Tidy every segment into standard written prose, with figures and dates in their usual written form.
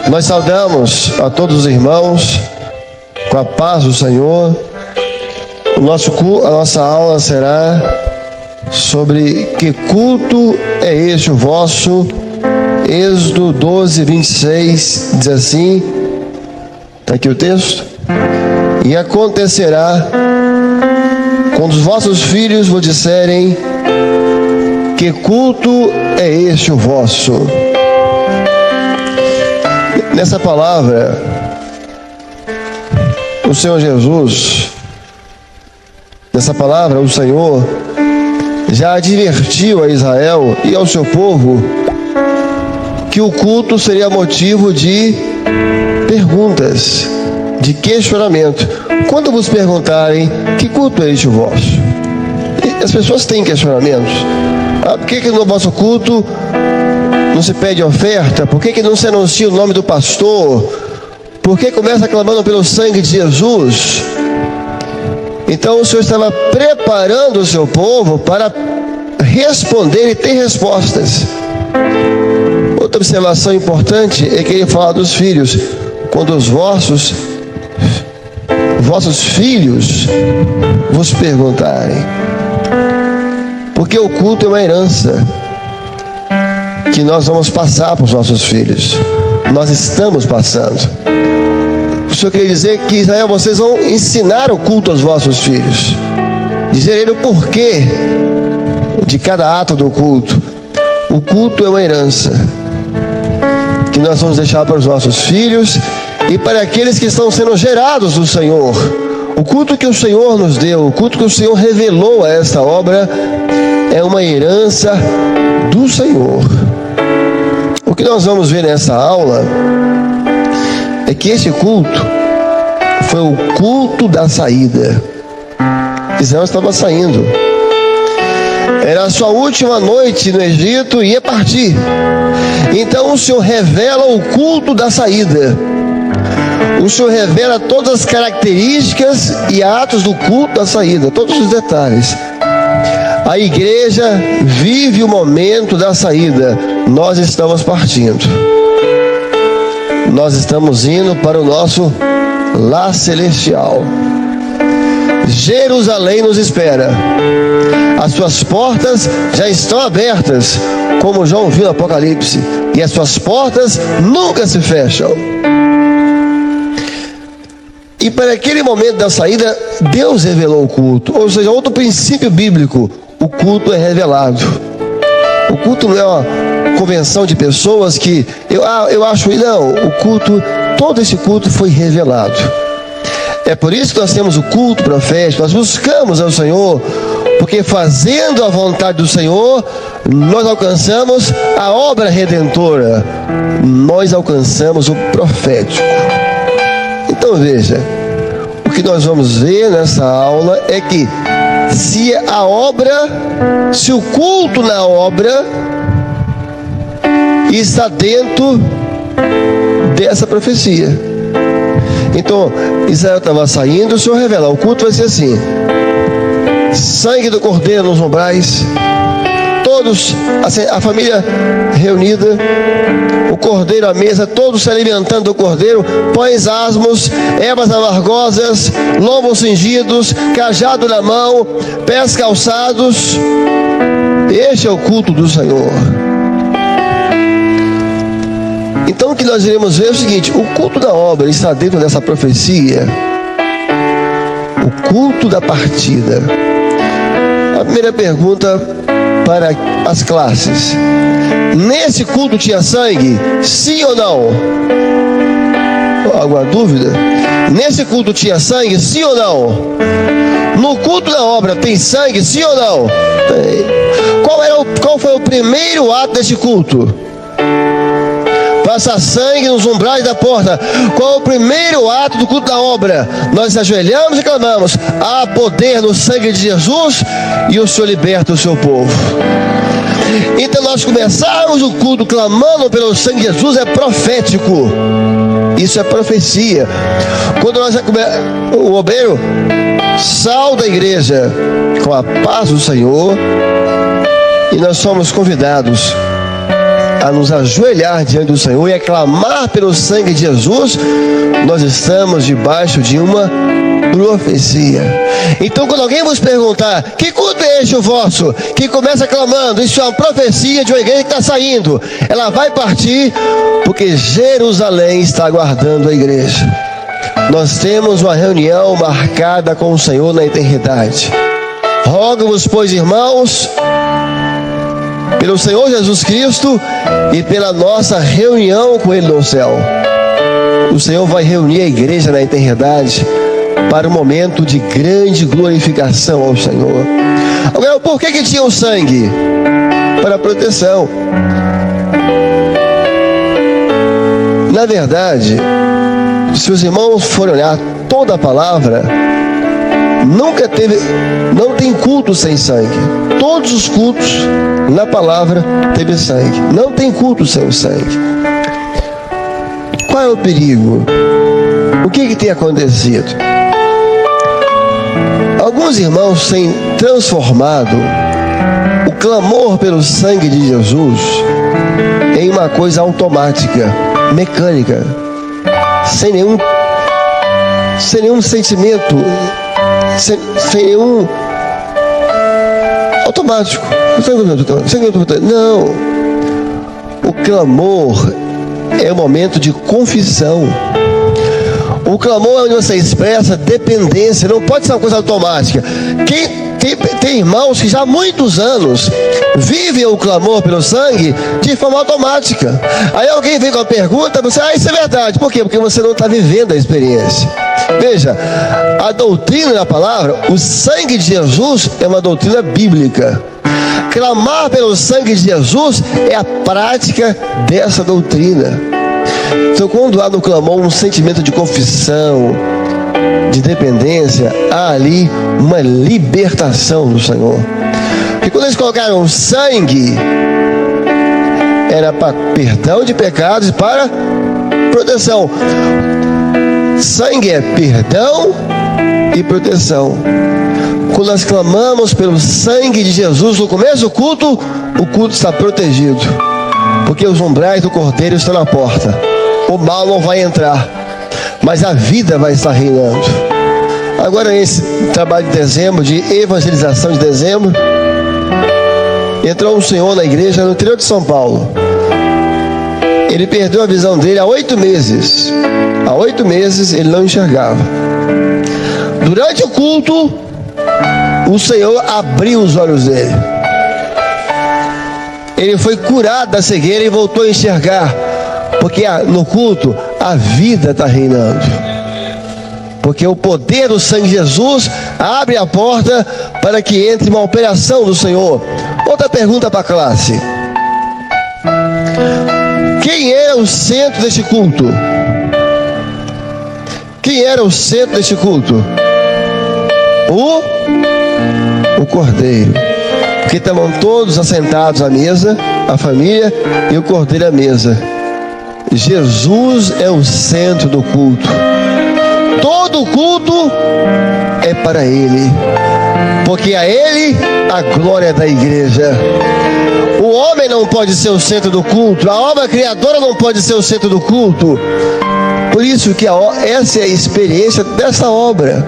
Nós saudamos a todos os irmãos com a paz do Senhor. A nossa aula será sobre que culto é este o vosso. Êxodo 12, 26 diz assim, está aqui o texto: e acontecerá, quando os vossos filhos vos disserem, que culto é este o vosso. Nessa palavra, o Senhor Jesus, nessa palavra, o Senhor já advertiu a Israel e ao seu povo que o culto seria motivo de perguntas, de questionamento. Quando vos perguntarem, que culto é este o vosso? E as pessoas têm questionamentos. Por que no vosso culto não se pede oferta? Por que não se anuncia o nome do pastor? Por que começa clamando pelo sangue de Jesus? Então o Senhor estava preparando o seu povo para responder e ter respostas. Outra observação importante é que ele fala dos filhos. Quando os vossos filhos vos perguntarem. Porque o culto é uma herança que nós vamos passar para os nossos filhos. Nós estamos passando. O Senhor queria dizer que, Israel, vocês vão ensinar o culto aos vossos filhos. Dizer ele o porquê de cada ato do culto. O culto é uma herança que nós vamos deixar para os nossos filhos e para aqueles que estão sendo gerados do Senhor. O culto que o Senhor nos deu, o culto que o Senhor revelou a esta obra, é uma herança do Senhor. O que nós vamos ver nessa aula é que esse culto foi o culto da saída. Israel estava saindo. Era a sua última noite no Egito e ia partir. Então o Senhor revela o culto da saída. O Senhor revela todas as características e atos do culto da saída, todos os detalhes. A igreja vive o momento da saída. Nós estamos partindo. Nós estamos indo para o nosso lar celestial. Jerusalém nos espera. As suas portas já estão abertas, como João viu no Apocalipse. E as suas portas nunca se fecham. E para aquele momento da saída, Deus revelou o culto. Ou seja, outro princípio bíblico: o culto é revelado. O culto não é uma convenção de pessoas que eu acho, não, o culto, todo esse culto foi revelado. É por isso que nós temos o culto profético. Nós buscamos ao Senhor, porque fazendo a vontade do Senhor, nós alcançamos a obra redentora, nós alcançamos o profético. Então veja, o que nós vamos ver nessa aula é que se o culto na obra está dentro dessa profecia. Então, Israel estava saindo, o Senhor revela, o culto vai ser assim: sangue do cordeiro nos umbrais, todos, a família reunida, o cordeiro à mesa, todos se alimentando do cordeiro, pães asmos, ervas amargosas, lombos cingidos, cajado na mão, pés calçados. Este é o culto do Senhor. Então o que nós iremos ver é o seguinte: o culto da obra está dentro dessa profecia. O culto da partida. A primeira pergunta para as classes: nesse culto tinha sangue? Sim ou não? Alguma dúvida? Nesse culto tinha sangue? Sim ou não? No culto da obra tem sangue? Sim ou não? Qual foi o primeiro ato desse culto? Passa sangue nos umbrais da porta. Qual é o primeiro ato do culto da obra? Nós ajoelhamos e clamamos: há poder no sangue de Jesus, e o Senhor liberta o seu povo. Então nós começamos o culto clamando pelo sangue de Jesus, é profético. Isso é profecia. Quando o obreiro sauda a igreja com a paz do Senhor, e nós somos convidados a nos ajoelhar diante do Senhor e a clamar pelo sangue de Jesus, nós estamos debaixo de uma profecia. Então, quando alguém vos perguntar: que culto é este o vosso? Que começa clamando, isso é uma profecia de uma igreja que está saindo. Ela vai partir porque Jerusalém está aguardando a igreja. Nós temos uma reunião marcada com o Senhor na eternidade. Rogo-vos, pois, irmãos, pelo Senhor Jesus Cristo e pela nossa reunião com Ele no céu. O Senhor vai reunir a igreja na eternidade para um momento de grande glorificação ao Senhor. Agora, por que tinha o sangue? Para proteção. Na verdade, se os irmãos forem olhar toda a palavra, não tem culto sem sangue. Todos os cultos na palavra teve sangue. Não tem culto sem o sangue. Qual é o perigo? O que tem acontecido? Alguns irmãos têm transformado o clamor pelo sangue de Jesus em uma coisa automática, mecânica, sem nenhum sentimento, sem nenhum automático. Não. O clamor é um momento de confissão. O clamor é onde você expressa dependência. Não pode ser uma coisa automática. Tem irmãos que já há muitos anos vivem o clamor pelo sangue de forma automática. Aí alguém vem com a pergunta, você: isso é verdade. Por quê? Porque você não está vivendo a experiência. Veja, a doutrina da palavra, o sangue de Jesus é uma doutrina bíblica. Clamar pelo sangue de Jesus é a prática dessa doutrina. Então, quando há no clamor um sentimento de confissão, de dependência, há ali uma libertação do Senhor. Porque quando eles colocaram sangue, era para perdão de pecados e para proteção. Sangue é perdão e proteção. Quando nós clamamos pelo sangue de Jesus no começo do culto, o culto está protegido, porque os umbrais do Cordeiro estão na porta. O mal não vai entrar, mas a vida vai estar reinando. Agora, nesse trabalho de dezembro, de evangelização de dezembro, entrou um senhor na igreja no interior de São Paulo. Ele perdeu a visão dele há 8 meses. Há 8 meses ele não enxergava. Durante o culto, o Senhor abriu os olhos dele. Ele foi curado da cegueira e voltou a enxergar. Porque no culto a vida está reinando. Porque o poder do sangue de Jesus abre a porta para que entre uma operação do Senhor. Outra pergunta para a classe: quem era o centro deste culto? Quem era o centro deste culto? O Cordeiro. Porque estavam todos assentados à mesa, a família e o Cordeiro à mesa. Jesus é o centro do culto. Todo culto é para Ele, porque a Ele a glória da igreja. O homem não pode ser o centro do culto, a obra criadora não pode ser o centro do culto. Por isso que essa é a experiência dessa obra.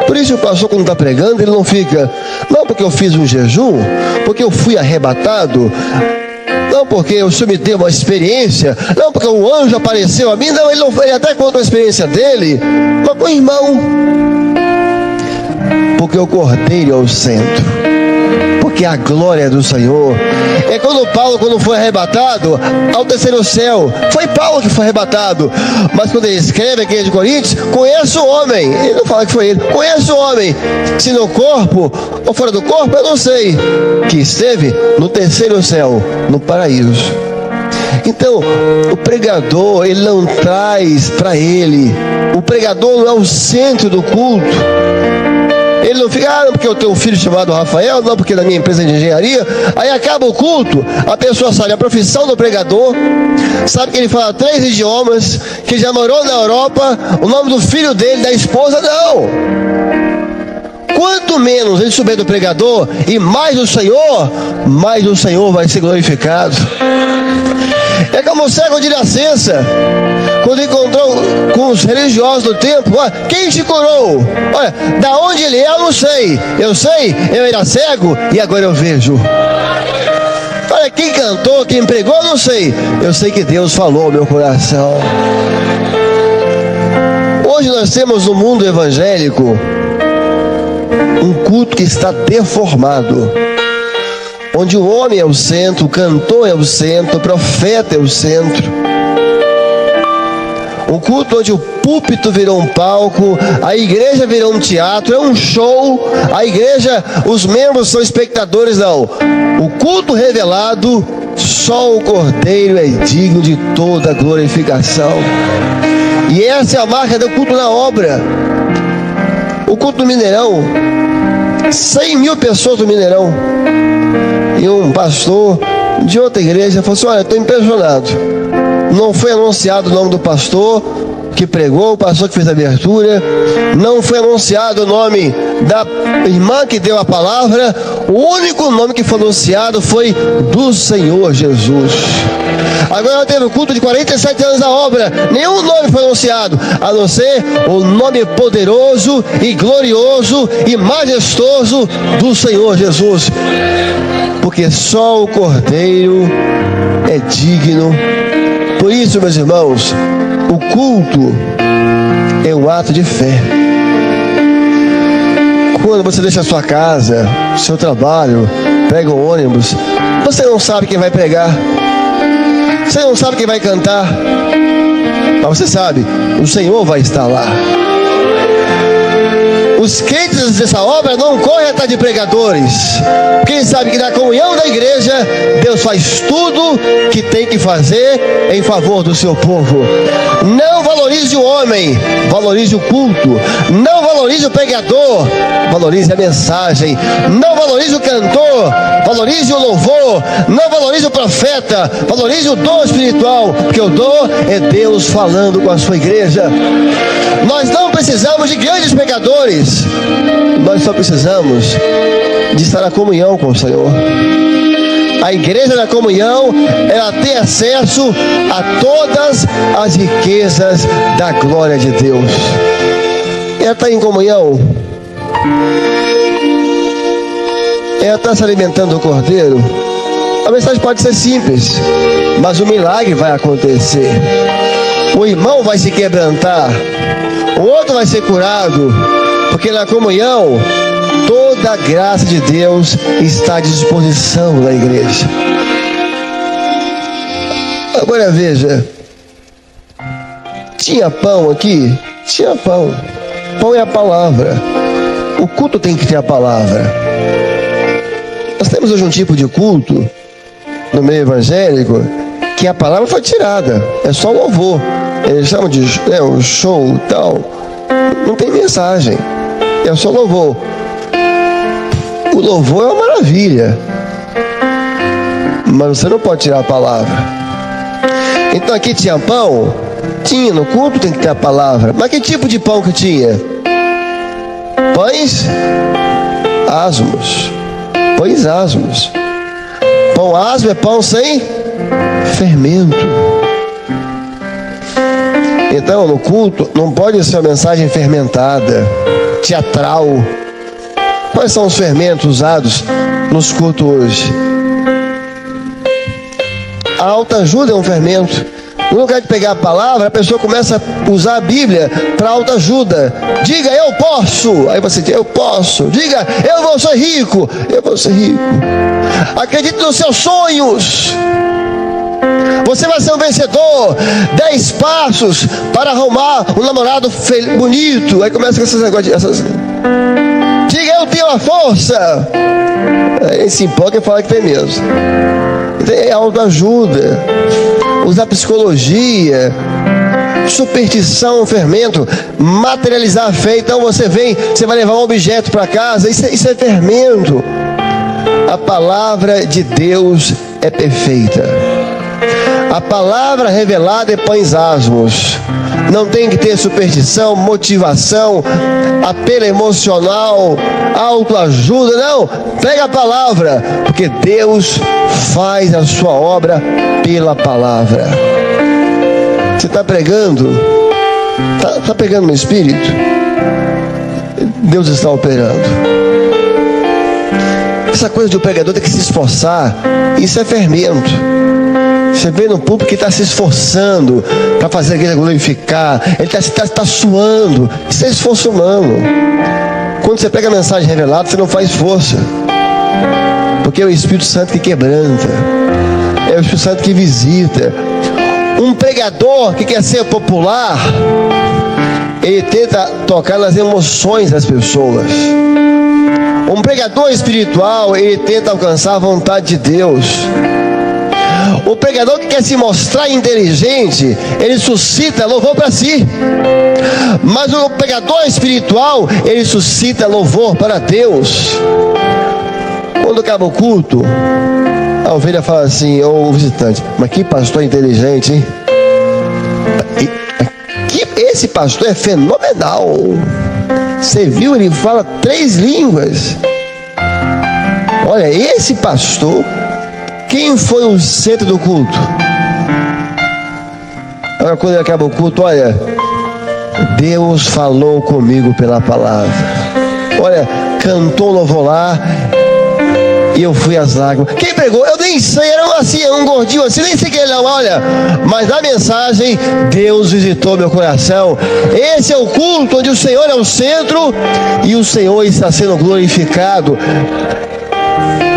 Por isso o pastor, quando está pregando, ele não fica: não porque eu fiz um jejum, porque eu fui arrebatado, não porque o Senhor me deu uma experiência, não porque um anjo apareceu a mim. Não, ele até conta a experiência dele, mas com o irmão. Porque o Cordeiro é o centro, porque a glória do Senhor. É quando Paulo, quando foi arrebatado ao terceiro céu, foi Paulo que foi arrebatado. Mas quando ele escreve aqui de Coríntios, conheço o homem, ele não fala que foi ele, conheço o homem, se no corpo ou fora do corpo, eu não sei, que esteve no terceiro céu, no paraíso. Então, o pregador, ele não traz para ele, o pregador não é o centro do culto. Ele não fica: não, porque eu tenho um filho chamado Rafael, não, porque da minha empresa de engenharia. Aí acaba o culto, a pessoa sabe a profissão do pregador, sabe que ele fala 3 idiomas, que já morou na Europa, o nome do filho dele, da esposa. Não. Quanto menos ele souber do pregador e mais do Senhor vai ser glorificado. É como o cego de nascença, quando encontrou com os religiosos do templo: olha, quem te curou? Olha, da onde ele é eu não sei. Eu sei, eu era cego e agora eu vejo. Olha, quem cantou, quem pregou, eu não sei. Eu sei que Deus falou ao meu coração. Hoje nós temos no mundo evangélico um culto que está deformado, onde o homem é o centro, o cantor é o centro, o profeta é o centro. Um culto onde o púlpito virou um palco, a igreja virou um teatro, é um show. A igreja, os membros são espectadores, não. O culto revelado, só o Cordeiro é digno de toda a glorificação. E essa é a marca do culto na obra. O culto do Mineirão, 100 mil pessoas no Mineirão. E um pastor de outra igreja falou assim: olha, estou impressionado. Não foi anunciado o nome do pastor que pregou, o pastor que fez a abertura. Não foi anunciado o nome da irmã que deu a palavra. O único nome que foi anunciado foi do Senhor Jesus. Agora nós temos o culto de 47 anos da obra. Nenhum nome foi anunciado, a não ser o nome poderoso e glorioso e majestoso do Senhor Jesus. Porque só o Cordeiro é digno. Por isso, meus irmãos, o culto é um ato de fé. Quando você deixa a sua casa, seu trabalho, pega o ônibus, você não sabe quem vai pregar, você não sabe quem vai cantar, mas você sabe, o Senhor vai estar lá. Os crentes dessa obra não correm atrás de pregadores. Quem sabe que na comunhão da igreja, Deus faz tudo que tem que fazer em favor do seu povo. Não valorize o homem, valorize o culto. Não valorize o pregador, valorize a mensagem. Não valorize o cantor, valorize o louvor. Não valorize o profeta, valorize o dom espiritual, porque o dom é Deus falando com a sua igreja. Nós não precisamos de grandes pregadores. Nós só precisamos de estar na comunhão com o Senhor. A igreja da comunhão, ela tem acesso a todas as riquezas da glória de Deus. Ela está em comunhão, ela está se alimentando do Cordeiro. A mensagem pode ser simples, mas o milagre vai acontecer. O irmão vai se quebrantar, o outro vai ser curado, porque na comunhão toda a graça de Deus está à disposição da igreja. Agora veja, tinha pão aqui? Tinha pão. Pão é a palavra. O culto tem que ter a palavra. Nós temos hoje um tipo de culto no meio evangélico que a palavra foi tirada, é só louvor. Eles chamam de um show e tal. Não tem mensagem, é só louvor. O louvor é uma maravilha, mas você não pode tirar a palavra. Então aqui tinha pão? Tinha, no culto tem que ter a palavra. Mas que tipo de pão que tinha? Pães asmos. Pães asmos. Pão asmo é pão sem fermento. Então no culto não pode ser uma mensagem fermentada, teatral. Quais são os fermentos usados nos cultos hoje? A autoajuda é um fermento. No lugar de pegar a palavra, a pessoa começa a usar a Bíblia para autoajuda. Diga, eu posso. Aí você diz, eu posso. Diga, eu vou ser rico. Eu vou ser rico. Acredite nos seus sonhos. Você vai ser um vencedor. 10 passos para arrumar um namorado bonito. Aí começa com esses negócios. Diga, eu tenho a força. Aí se empolga e fala que tem mesmo. É autoajuda. Usar psicologia, superstição, fermento, materializar a fé. Então você vem, você vai levar um objeto para casa, isso é fermento. A palavra de Deus é perfeita. A palavra revelada é pães asmos. Não tem que ter superstição, motivação, apelo emocional, autoajuda. Não, pega a palavra, porque Deus faz a sua obra pela palavra. Você está pregando? Está pegando no Espírito? Deus está operando. Essa coisa do pregador ter que se esforçar, isso é fermento. Você vê no público que está se esforçando para fazer a igreja glorificar, ele está suando. Isso é esforço humano. Quando você pega a mensagem revelada, você não faz força, porque é o Espírito Santo que quebranta, é o Espírito Santo que visita. Um pregador que quer ser popular, ele tenta tocar nas emoções das pessoas. Um pregador espiritual, ele tenta alcançar a vontade de Deus. O pregador que quer se mostrar inteligente, ele suscita louvor para si. Mas o pregador espiritual, ele suscita louvor para Deus. Quando acaba o culto, a ovelha fala assim, ou o visitante: mas que pastor inteligente, hein? Esse pastor é fenomenal. Você viu? Ele fala 3 línguas. Olha, esse pastor. Quem foi o centro do culto? Agora, quando ele acaba o culto, olha, Deus falou comigo pela palavra. Olha, cantou louvor lá e eu fui às lágrimas. Quem pregou? Eu nem sei, era um gordinho assim, nem sei quem ele não, olha. Mas na mensagem, Deus visitou meu coração. Esse é o culto onde o Senhor é o centro e o Senhor está sendo glorificado.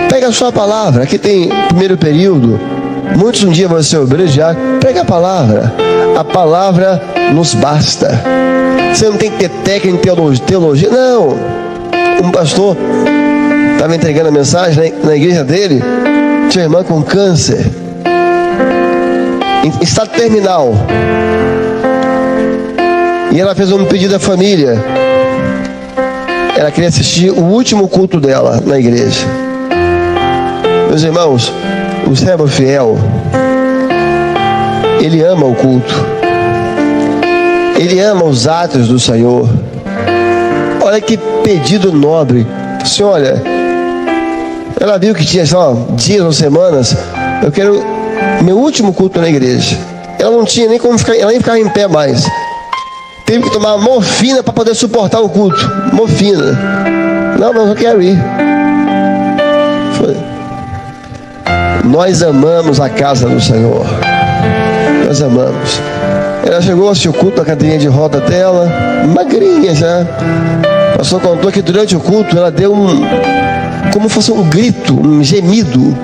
Pega a sua palavra. Aqui tem primeiro período. Muitos um dia vão ser obreiros já. Pega a palavra. A palavra nos basta. Você não tem que ter técnica em teologia. Não. Um pastor estava entregando a mensagem na igreja dele. Tinha irmã com câncer, em estado terminal. E ela fez um pedido à família. Ela queria assistir o último culto dela na igreja. Meus irmãos, o servo fiel, ele ama o culto, ele ama os atos do Senhor. Olha que pedido nobre. Assim, olha, ela viu que tinha só dias ou semanas. Eu quero meu último culto na igreja. Ela não tinha nem como ficar, ela nem ficava em pé mais. Teve que tomar morfina para poder suportar o culto. Morfina. Não, mas eu quero ir. Foi. Nós amamos a casa do Senhor. Nós amamos. Ela chegou, assistiu o culto na cadeirinha de roda dela, magrinha já. O pastor contou que durante o culto ela deu como fosse um grito, um gemido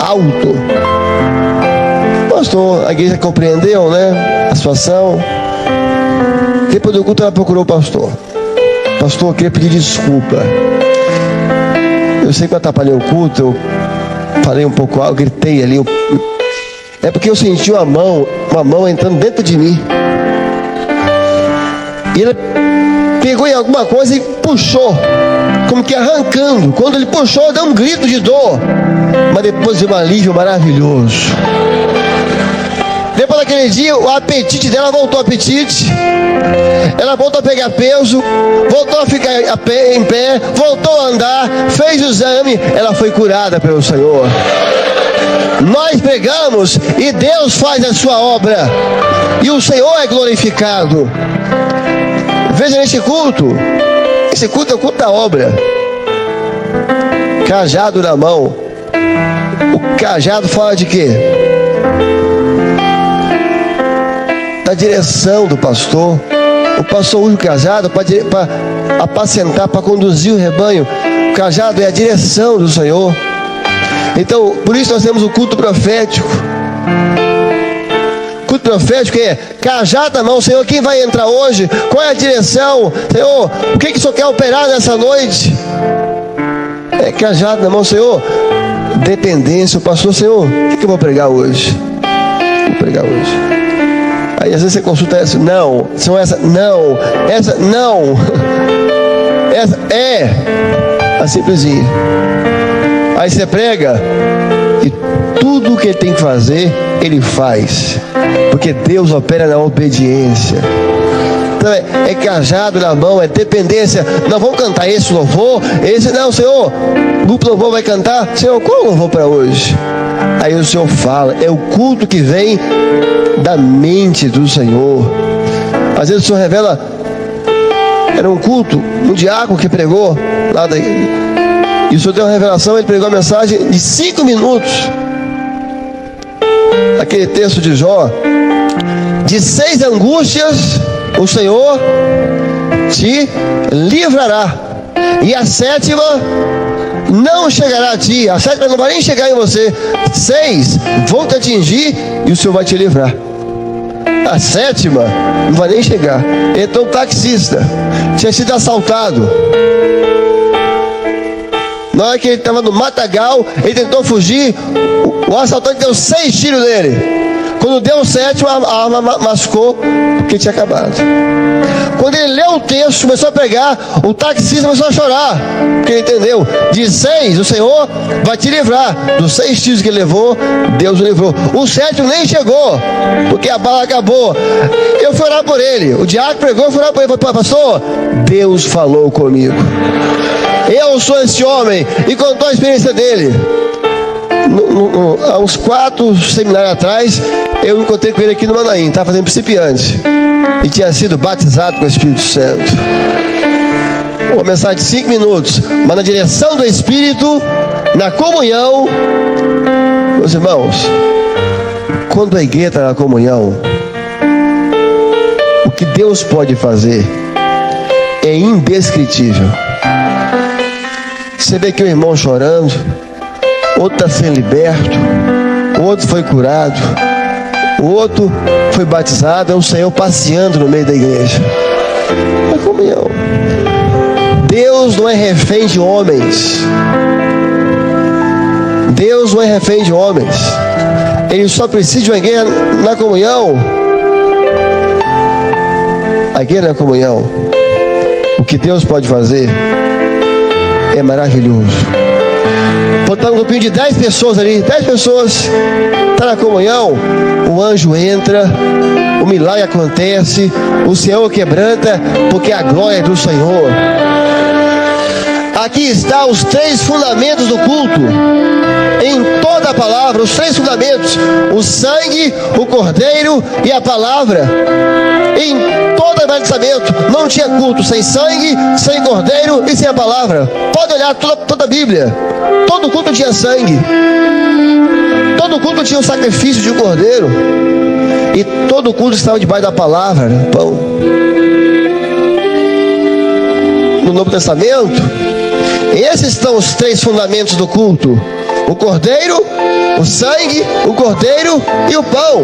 alto. Pastor, a igreja compreendeu, né, a situação. Depois do culto ela procurou o pastor. Pastor, eu queria pedir desculpa. Eu sei que eu atrapalhei o culto, eu falei um pouco alto, gritei ali. É porque eu senti uma mão entrando dentro de mim. E ele pegou em alguma coisa e puxou, como que arrancando. Quando ele puxou, deu um grito de dor, mas depois de um alívio maravilhoso. Depois daquele dia, o apetite dela voltou ao apetite. Ela voltou a pegar peso, voltou a ficar em pé, voltou a andar, fez o exame, ela foi curada pelo Senhor. Nós pregamos e Deus faz a sua obra, e o Senhor é glorificado. Veja nesse culto, esse culto é o culto da obra. Cajado na mão. O cajado fala de quê? Da direção do pastor. O pastor usa o cajado para apacentar, para conduzir o rebanho. O cajado é a direção do Senhor. Então, por isso nós temos o culto profético. O culto profético é cajado na mão. Senhor, quem vai entrar hoje? Qual é a direção? Senhor, o que o Senhor quer operar nessa noite? É cajado na mão, Senhor. Dependência. O pastor, Senhor, o que eu vou pregar hoje? Vou pregar hoje. Aí às vezes você consulta essa, não, são essa, não, essa, não, essa é a simplesinha. Aí você prega e tudo o que ele tem que fazer, ele faz, porque Deus opera na obediência. Então é cajado na mão, é dependência. Não vamos cantar esse louvor, esse não, Senhor. O grupo louvor vai cantar, Senhor, qual louvor para hoje? Aí o Senhor fala, é o culto que vem da mente do Senhor. Às vezes o Senhor revela, era um culto, um diácono que pregou lá daí, e o Senhor deu uma revelação, ele pregou a mensagem de 5 minutos. Aquele texto de Jó, de 6 angústias o Senhor te livrará, e a 7ª não chegará a ti. A 7ª não vai nem chegar em você. 6 vão te atingir e o Senhor vai te livrar. A 7ª não vai nem chegar. Então o taxista tinha sido assaltado. Na hora que ele estava no matagal, ele tentou fugir, o assaltante deu 6 tiros nele. Quando deu o 7º, a arma machucou, porque tinha acabado. Quando ele leu o texto, começou a pregar, o taxista começou a chorar, porque ele entendeu, de 6, o Senhor vai te livrar. Dos 6 tiros que ele levou, Deus o livrou. O 7º nem chegou, porque a bala acabou. Eu fui orar por ele, o diácono pregou, eu fui orar por ele, falei, pastor, Deus falou comigo. Eu sou esse homem, e contou a experiência dele. Há uns 4 seminários atrás, eu encontrei com ele aqui no Manaim, estava fazendo principiante, e tinha sido batizado com o Espírito Santo. Uma mensagem de 5 minutos, mas na direção do Espírito, na comunhão. Meus irmãos, quando a igreja está na comunhão, o que Deus pode fazer é indescritível. Você vê aqui o irmão chorando, outro está sendo liberto, o outro foi curado, o outro foi batizado. É o Senhor passeando no meio da igreja. É comunhão. Deus não é refém de homens. Deus não é refém de homens. Ele só precisa de uma igreja na comunhão. A igreja na comunhão, o que Deus pode fazer é maravilhoso. Botar um grupinho de 10 pessoas ali, 10 pessoas, está na comunhão, o anjo entra, o milagre acontece, o Senhor quebranta, porque a glória é do Senhor. Aqui está os 3 fundamentos do culto, em toda a palavra, os 3 fundamentos: o sangue, o cordeiro e a palavra. Em todo o Velho Testamento não tinha culto sem sangue, sem cordeiro e sem a palavra. Pode olhar toda a Bíblia, todo culto tinha sangue, todo culto tinha um sacrifício de um cordeiro, e todo culto estava debaixo da palavra, pão. No Novo Testamento, esses são os 3 fundamentos do culto: o cordeiro, o sangue, o cordeiro e o pão.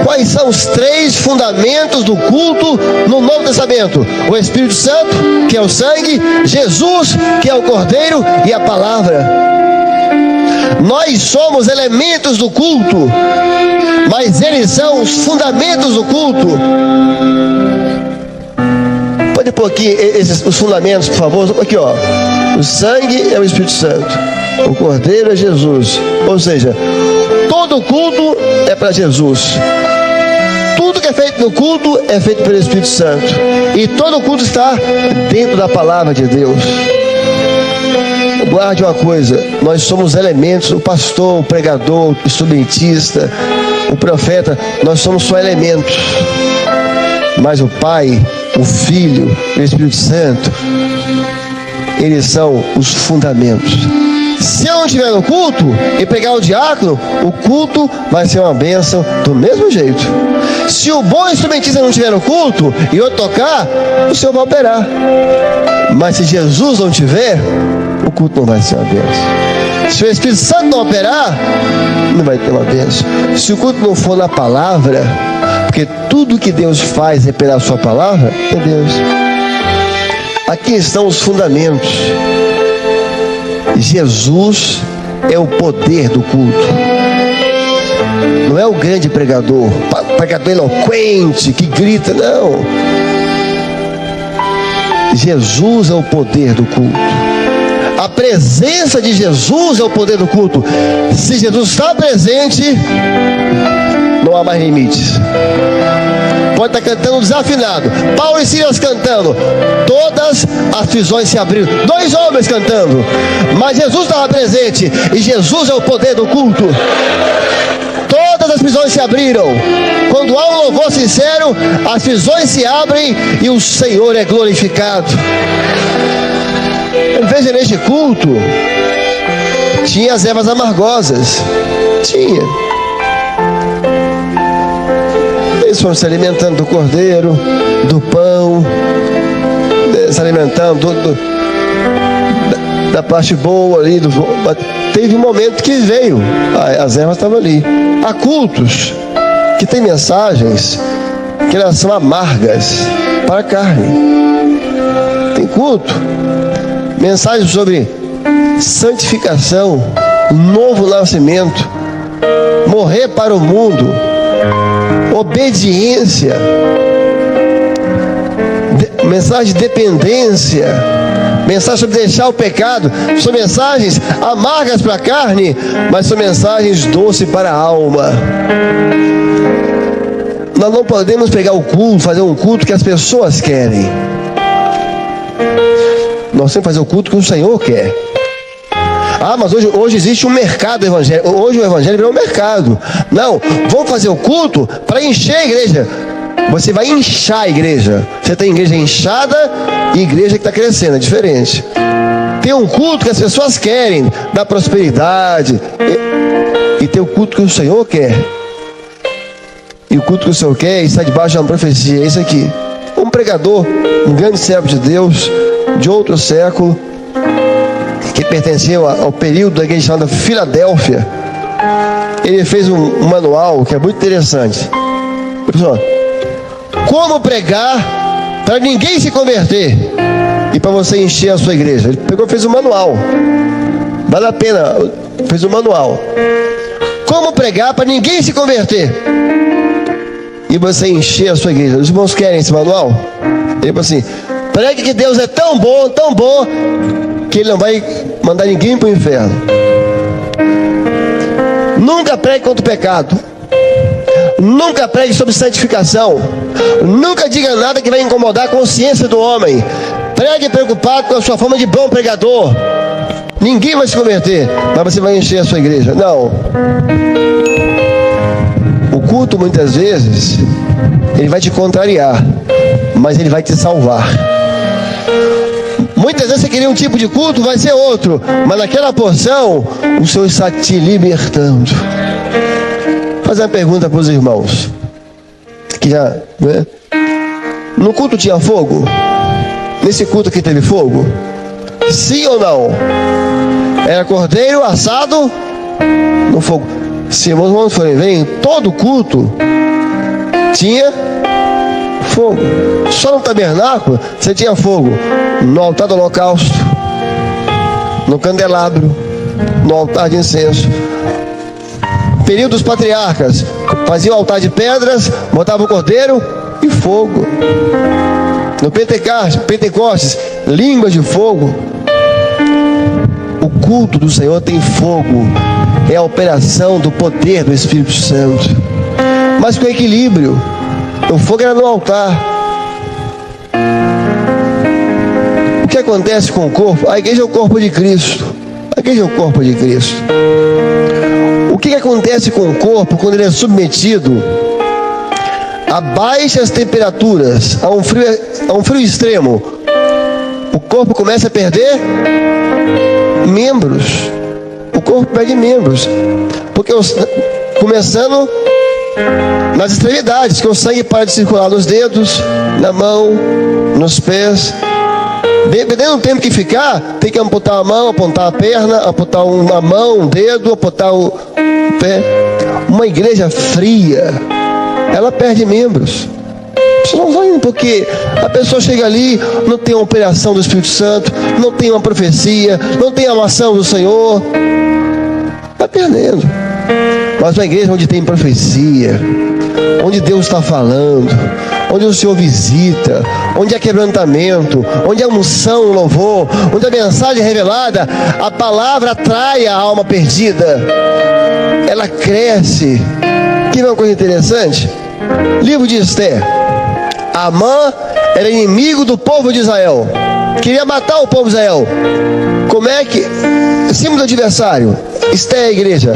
Quais são os 3 fundamentos do culto no Novo Testamento? O Espírito Santo, que é o sangue, Jesus, que é o cordeiro, e a palavra. Nós somos elementos do culto, mas eles são os fundamentos do culto. Pode pôr aqui os fundamentos, por favor. Aqui, ó. O sangue é o Espírito Santo, o cordeiro é Jesus. Ou seja, todo culto é para Jesus. Tudo que é feito no culto é feito pelo Espírito Santo, e todo culto está dentro da palavra de Deus. Guarde uma coisa: nós somos elementos. O pastor, o pregador, o instrumentista, o profeta, nós somos só elementos. Mas o Pai, o Filho e o Espírito Santo, eles são os fundamentos. Se eu não estiver no culto e pegar o diácono, o culto vai ser uma bênção do mesmo jeito. Se o bom instrumentista não estiver no culto e eu tocar, o Senhor vai operar. Mas se Jesus não tiver, o culto não vai ser uma bênção. Se o Espírito Santo não operar, não vai ter uma bênção. Se o culto não for na palavra, porque tudo que Deus faz é pela sua palavra, é Deus. Aqui estão os fundamentos. Jesus é o poder do culto. Não é o grande pregador, pregador eloquente que grita, não. Jesus é o poder do culto. A presença de Jesus é o poder do culto. Se Jesus está presente, não há mais limites. pode estar cantando desafinado. Paulo e Silas cantando, todas as prisões se abriram. 2 homens cantando, mas Jesus estava presente, e Jesus é o poder do culto. Todas as prisões se abriram. Quando há um louvor sincero, as prisões se abrem e o Senhor é glorificado. Veja, neste culto tinha as ervas amargosas. Tinha. Eles foram se alimentando do cordeiro, do pão, se alimentando da parte boa ali. Teve um momento que veio, as ervas estavam ali. Há cultos que tem mensagens que elas são amargas para a carne. Tem culto, mensagens sobre santificação, novo nascimento, morrer para o mundo, obediência, mensagem de dependência, mensagem sobre deixar o pecado. São mensagens amargas para a carne, mas são mensagens doces para a alma. Nós não podemos pegar o culto, fazer um culto que as pessoas querem. Nós temos que fazer o culto que o Senhor quer. Mas hoje existe um mercado evangélico. Hoje o evangelho virou um mercado. Não, vamos fazer o culto para encher a igreja. Você vai inchar a igreja. Você tem igreja inchada e igreja que está crescendo, é diferente. Tem um culto que as pessoas querem, da prosperidade, e tem o culto que o Senhor quer. E o culto que o Senhor quer está debaixo de uma profecia. É isso aqui. Um pregador, um grande servo de Deus, de outro século, que pertenceu ao período da igreja chamada Filadélfia. Ele fez um manual que é muito interessante. Pessoal, como pregar para ninguém se converter e para você encher a sua igreja. Ele pegou e fez um manual. Vale a pena, fez um manual. Como pregar para ninguém se converter e você encher a sua igreja. Os irmãos querem esse manual? Ele falou assim: pregue que Deus é tão bom, que Ele não vai mandar ninguém para o inferno. Nunca pregue contra o pecado. Nunca pregue sobre santificação. Nunca diga nada que vai incomodar a consciência do homem. Pregue preocupado com a sua fama de bom pregador. Ninguém vai se converter, mas você vai encher a sua igreja. Não. O culto, muitas vezes, ele vai te contrariar, mas ele vai te salvar. Muitas vezes você queria um tipo de culto, vai ser outro, mas naquela porção o Senhor está te libertando. Vou fazer uma pergunta para os irmãos que já, né? No culto tinha fogo? Nesse culto aqui teve fogo? Sim ou não? Era cordeiro assado no fogo. Se irmãos forem ver, em todo culto tinha fogo. Só no tabernáculo você tinha fogo. No altar do holocausto, no candelabro, no altar de incenso. Período dos patriarcas, faziam o altar de pedras, botavam o cordeiro e fogo. No Pentecostes, línguas de fogo. O culto do Senhor tem fogo. É a operação do poder do Espírito Santo, mas com equilíbrio. O fogo era no altar. O que acontece com o corpo? A igreja é o corpo de Cristo. A igreja é o corpo de Cristo. O que acontece com o corpo quando ele é submetido a baixas temperaturas, a um frio extremo? O corpo começa a perder membros. O corpo perde membros, porque começando nas extremidades, que o sangue para de circular nos dedos, na mão, nos pés. Dependendo do tempo que ficar, tem que amputar a mão, amputar a perna, amputar uma mão, um dedo, amputar o pé. Uma igreja fria, ela perde membros. Vocês não vão, porque a pessoa chega ali, não tem uma operação do Espírito Santo, não tem uma profecia, não tem a ação do Senhor, está perdendo. Mas uma igreja onde tem profecia, onde Deus está falando, onde o Senhor visita, onde há quebrantamento, onde há unção, louvor, onde a mensagem é revelada, a palavra atrai a alma perdida, ela cresce. Que é uma coisa interessante? Livro de Esther. Amã era inimigo do povo de Israel, queria matar o povo de Israel. Como é que, símbolo do adversário, está a igreja.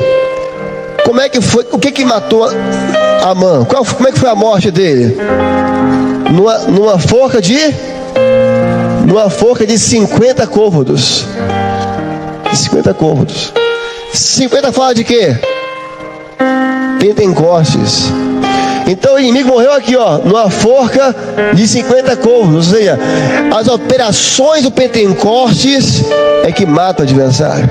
Como é que foi, o que matou Amã? Como é que foi a morte dele? Numa forca de 50 côvados. 50 côvados. 50 fala de quê? Pentecostes. Então o inimigo morreu aqui, numa forca de 50 côvados. Ou seja, as operações do Pentecostes é que mata o adversário.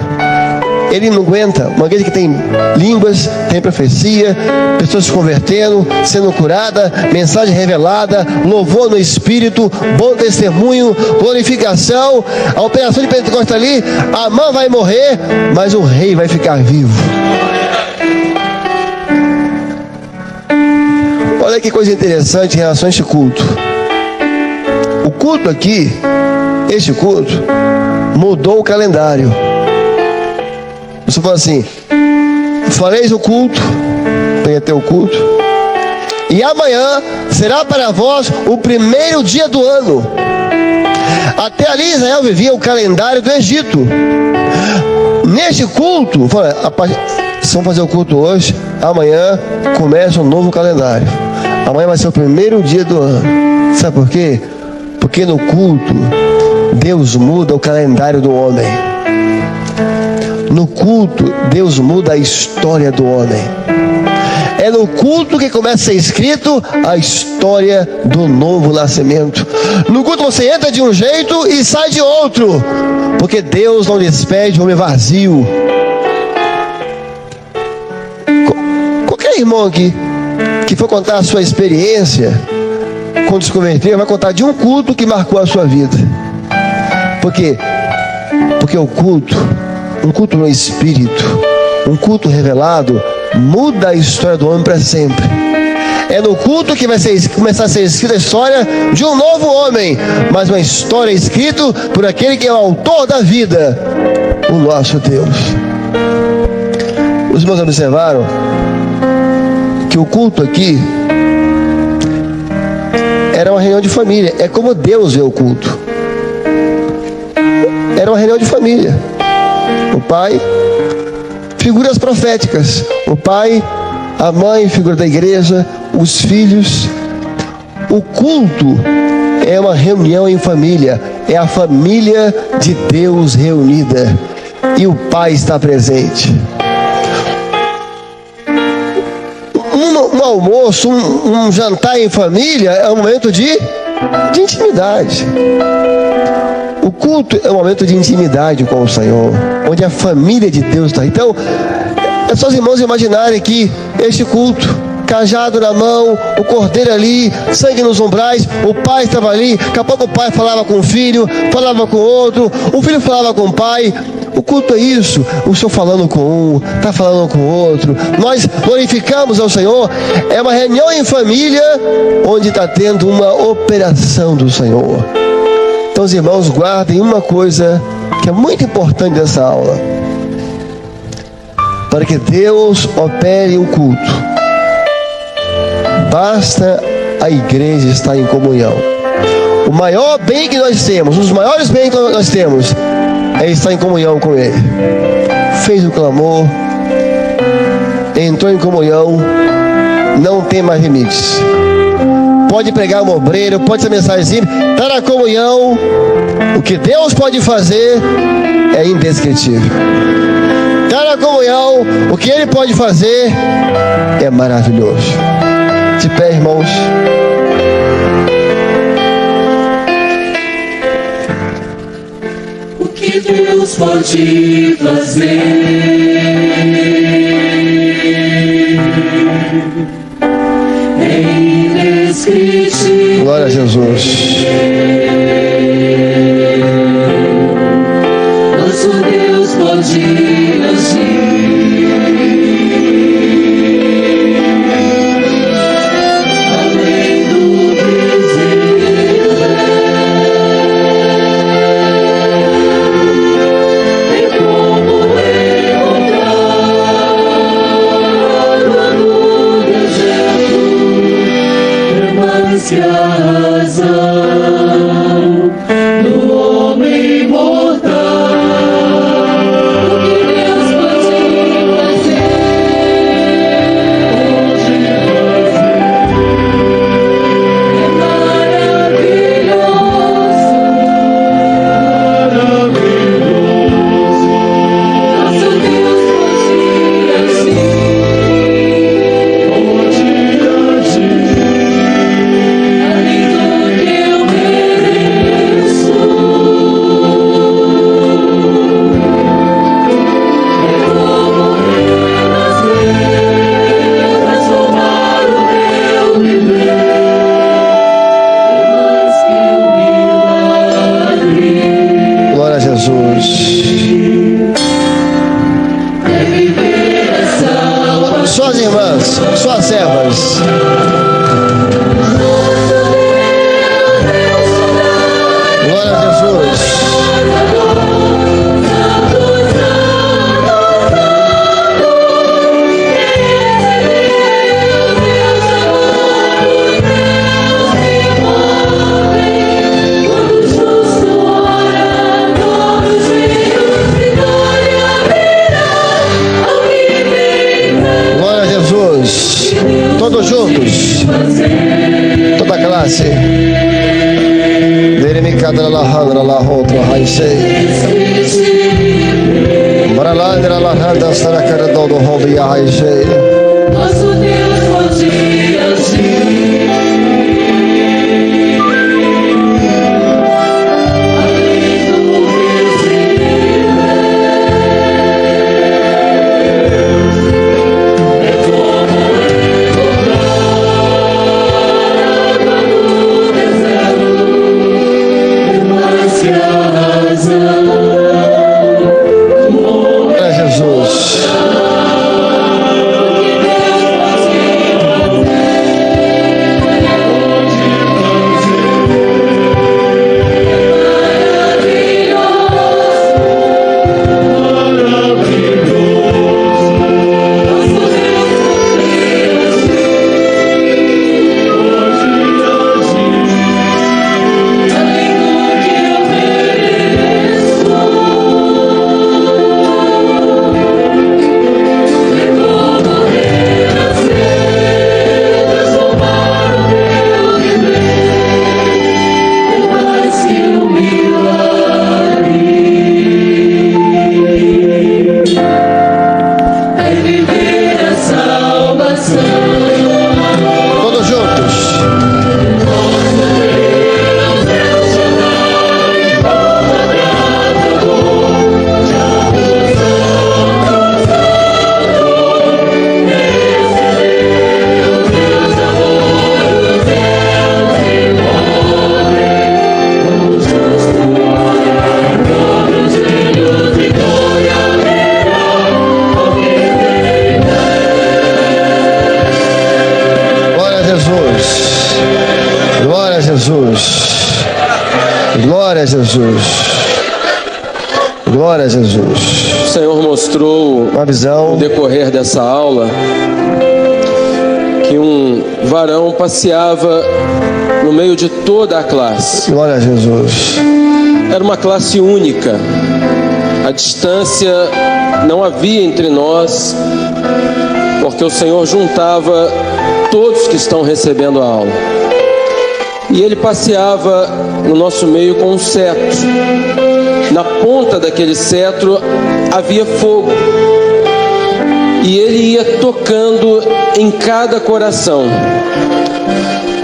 Ele não aguenta, uma vez que tem línguas, tem profecia, pessoas se convertendo, sendo curada, mensagem revelada, louvor no Espírito, bom testemunho, glorificação. A operação de Pentecostes está ali. Amã vai morrer, mas o rei vai ficar vivo. Olha que coisa interessante em relação a este culto. O culto aqui, este culto, mudou o calendário. Você fala assim: fareis o culto, venha ter o culto, e amanhã será para vós o primeiro dia do ano. Até ali Israel vivia o calendário do Egito. Neste culto, se vão fazer o culto hoje, amanhã começa um novo calendário. Amanhã vai ser o primeiro dia do ano. Sabe por quê? Porque no culto Deus muda o calendário do homem. No culto, Deus muda a história do homem. É no culto que começa a ser escrito a história do novo nascimento. No culto você entra de um jeito e sai de outro, porque Deus não despede o homem vazio. Qualquer irmão aqui que for contar a sua experiência quando se converteu, vai contar de um culto que marcou a sua vida. Por quê? Porque o culto, um culto no Espírito, um culto revelado, muda a história do homem para sempre. É no culto que vai começar a ser escrita a história de um novo homem, mas uma história escrita por aquele que é o autor da vida, o nosso Deus. Os irmãos observaram que o culto aqui era uma reunião de família. É como Deus vê o culto. Era uma reunião de família. O pai, figuras proféticas. O pai, a mãe, figura da igreja, os filhos. O culto é uma reunião em família. É a família de Deus reunida. E o pai está presente. Um almoço, um jantar em família é um momento de intimidade. O culto é um momento de intimidade com o Senhor, onde a família de Deus está. Então, é só os irmãos imaginarem que este culto, cajado na mão, o cordeiro ali, sangue nos umbrais, o pai estava ali, daqui a pouco o pai falava com o filho, falava com o outro, o filho falava com o pai. O culto é isso, o Senhor falando com um, está falando com o outro, nós glorificamos ao Senhor. É uma reunião em família, onde está tendo uma operação do Senhor. Então os irmãos guardem uma coisa que é muito importante nessa aula: para que Deus opere o culto, basta a igreja estar em comunhão. O maior bem que nós temos, um dos maiores bens que nós temos, é estar em comunhão com Ele. Fez o clamor, entrou em comunhão, não tem mais limites. Pode pregar uma obreira, pode ser mensagem, está na comunhão. O que Deus pode fazer é indescritível. Está na comunhão, o que Ele pode fazer é maravilhoso. De pé, irmãos. O que Deus pode fazer é indescritível. Glória a Jesus. Nosso Deus pode agir. Yeah. servas, suas servas. Glória a Jesus. Todos juntos, toda a classe. Veremicadra la handra la outra raicei. Maralandra la handa será cara do hobby a raicei. Nosso Deus pode agir. Além do visível, é como encontrar água no deserto, é mais que a razão. Glória a Jesus. Todos juntos. Glória a Jesus. Glória a Jesus. Glória a Jesus. O Senhor mostrou Uma no visão. decorrer dessa aula que um varão passeava no meio de toda a classe. Glória a Jesus. Era uma classe única. A distância não havia entre nós, porque o Senhor juntava todos que estão recebendo a aula. E ele passeava no nosso meio com um cetro. Na ponta daquele cetro havia fogo. E ele ia tocando em cada coração.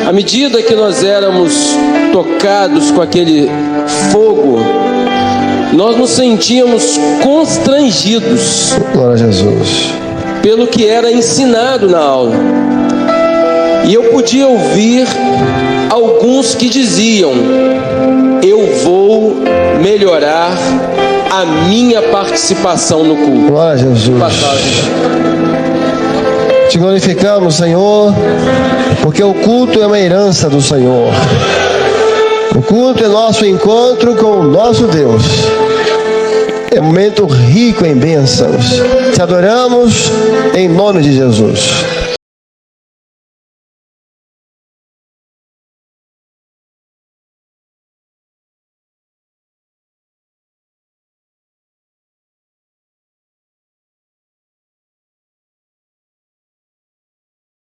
À medida que nós éramos tocados com aquele fogo, nós nos sentíamos constrangidos Glória a Jesus. pelo que era ensinado na aula. E eu podia ouvir alguns que diziam: eu vou melhorar a minha participação no culto. Glória a Jesus. Te glorificamos, Senhor, porque o culto é uma herança do Senhor. O culto é nosso encontro com o nosso Deus. É um momento rico em bênçãos. Te adoramos em nome de Jesus.